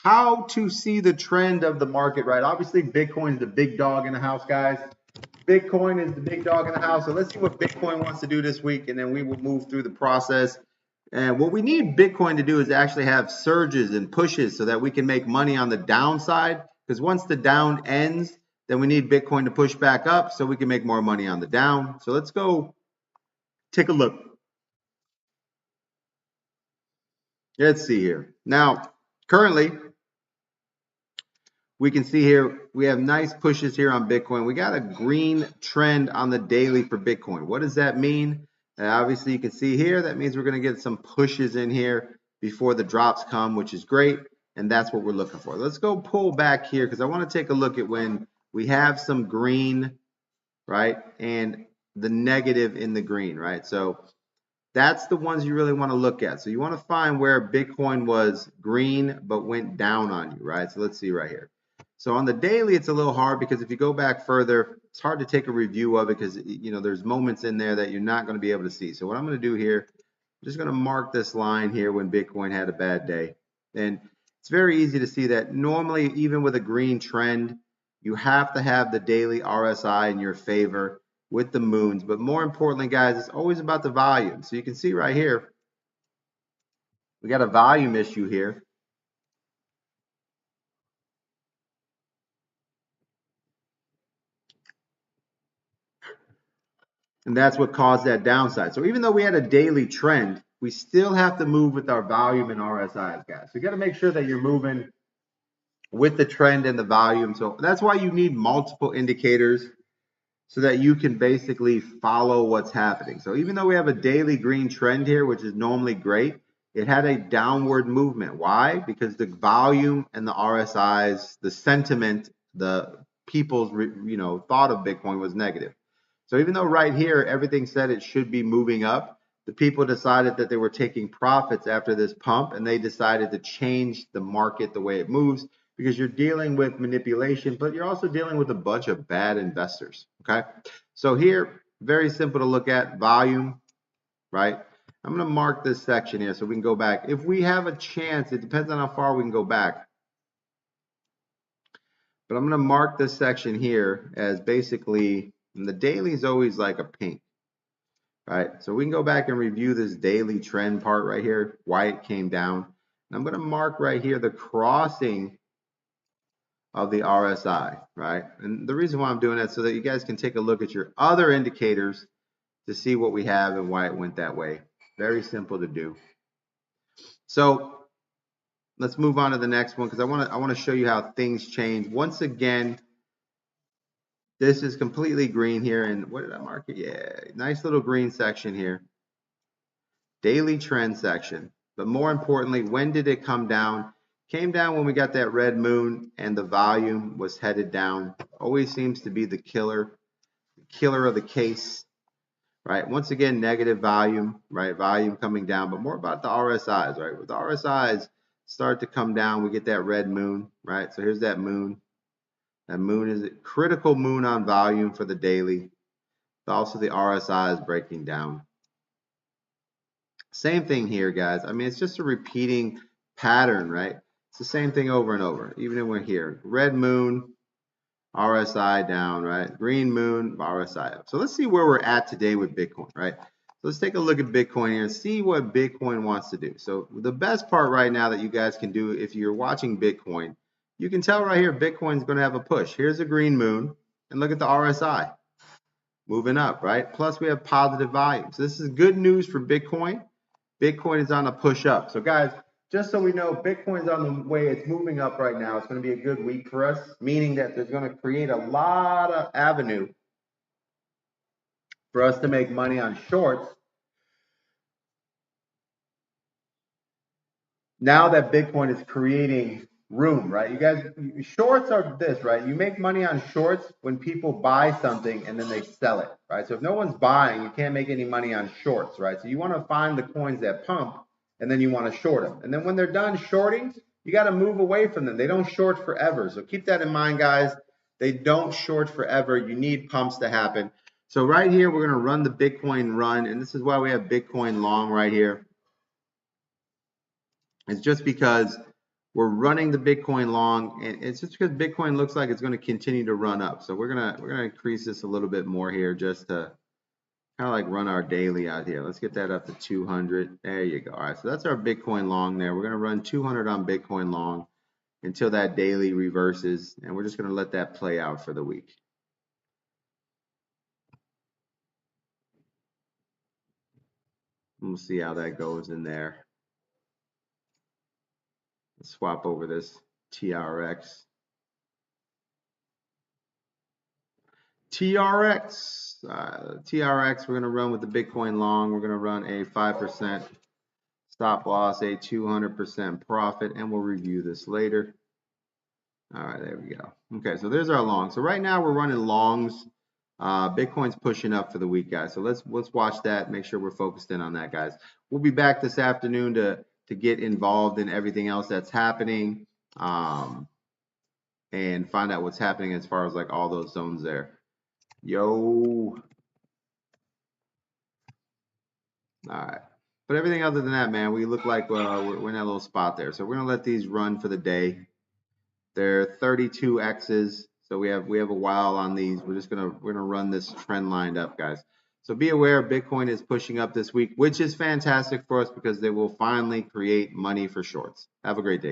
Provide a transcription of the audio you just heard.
how to see the trend of the market, right? Obviously, Bitcoin is the big dog in the house, guys. Bitcoin is the big dog in the house. So let's see what Bitcoin wants to do this week, and then we will move through the process. And what we need Bitcoin to do is actually have surges and pushes so that we can make money on the downside. Because once the down ends, then we need Bitcoin to push back up so we can make more money on the down. So let's go take a look. Let's see here. Now, currently, we can see here we have nice pushes here on Bitcoin. We got a green trend on the daily for Bitcoin. What does that mean? Obviously, you can see here that means we're going to get some pushes in here before the drops come, which is great. And that's what we're looking for. Let's go pull back here because I want to take a look at when we have some green, right, and the negative in the green, right? So that's the ones you really want to look at. So you want to find where Bitcoin was green but went down on you, right? So let's see right here. So on the daily, it's a little hard because if you go back further, it's hard to take a review of it because, you know, there's moments in there that you're not going to be able to see. So what I'm going to do here, I'm just going to mark this line here when Bitcoin had a bad day. And it's very easy to see that normally, even with a green trend, you have to have the daily RSI in your favor with the moons. But more importantly, guys, it's always about the volume. So you can see right here, we got a volume issue here. And that's what caused that downside. So even though we had a daily trend, we still have to move with our volume and RSIs, guys. So you got to make sure that you're moving with the trend and the volume. So that's why you need multiple indicators so that you can basically follow what's happening. So even though we have a daily green trend here, which is normally great, it had a downward movement. Why? Because the volume and the RSIs, the sentiment, the people's thought of Bitcoin was negative. So even though right here everything said it should be moving up, the people decided that they were taking profits after this pump, and they decided to change the market the way it moves because you're dealing with manipulation, but you're also dealing with a bunch of bad investors. Okay, so here, very simple to look at, volume, right? I'm going to mark this section here so we can go back. If we have a chance, it depends on how far we can go back. But I'm going to mark this section here as basically, and the daily is always like a pink, right? So we can go back and review this daily trend part right here, why it came down. And I'm going to mark right here the crossing of the RSI, right? And the reason why I'm doing that is so that you guys can take a look at your other indicators to see what we have and why it went that way. Very simple to do. So let's move on to the next one because I want to show you how things change. Once again, this is completely green here, and what did I mark it? Yeah, nice little green section here. Daily trend section. But more importantly, when did it come down? Came down when we got that red moon and the volume was headed down. Always seems to be the killer of the case, right? Once again, negative volume, right? Volume coming down, but more about the RSIs, right? With the RSIs start to come down, we get that red moon, right? So here's that moon. That moon is a critical moon on volume for the daily. But also the RSI is breaking down. Same thing here, guys. I mean, it's just a repeating pattern, right? It's the same thing over and over, even when we're here. Red moon, RSI down, right? Green moon, RSI up. So let's see where we're at today with Bitcoin, right? So let's take a look at Bitcoin here and see what Bitcoin wants to do. So the best part right now that you guys can do if you're watching Bitcoin, you can tell right here Bitcoin's going to have a push. Here's a green moon, and look at the RSI moving up, right? Plus we have positive volume. So this is good news for Bitcoin. Bitcoin is on a push up. So guys, just so we know, Bitcoin's on the way, it's moving up right now. It's going to be a good week for us, meaning that there's going to create a lot of avenue for us to make money on shorts. Now that Bitcoin is creating room, right? You guys, shorts are this, right? You make money on shorts when people buy something and then they sell it, right? So if no one's buying, you can't make any money on shorts, right? So you want to find the coins that pump, and then you want to short them. And then when they're done shorting, you got to move away from them. They don't short forever. So keep that in mind, guys. They don't short forever. You need pumps to happen. So right here, we're going to run the Bitcoin run, and this is why we have Bitcoin long right here. It's just because we're running the Bitcoin long, and it's just because Bitcoin looks like it's going to continue to run up. So we're gonna increase this a little bit more here just to kind of like run our daily out here. Let's get that up to 200. There you go. All right, so that's our Bitcoin long there. We're going to run 200 on Bitcoin long until that daily reverses, and we're just going to let that play out for the week. We'll see how that goes in there. Let's swap over this TRX. TRX, we're going to run with the Bitcoin long. We're going to run a 5% stop loss, a 200% profit, and we'll review this later. All right, there we go. Okay, so there's our long. So right now we're running longs. Bitcoin's pushing up for the week, guys. So let's watch that. Make sure we're focused in on that, guys. We'll be back this afternoon to get involved in everything else that's happening, and find out what's happening as far as like all those zones there. Yo. All right. But everything other than that, man, we look like we're in that little spot there. So we're gonna let these run for the day. They're 32 X's, so we have a while on these. We're gonna run this trend lined up, guys. So be aware, Bitcoin is pushing up this week, which is fantastic for us because they will finally create money for shorts. Have a great day, guys.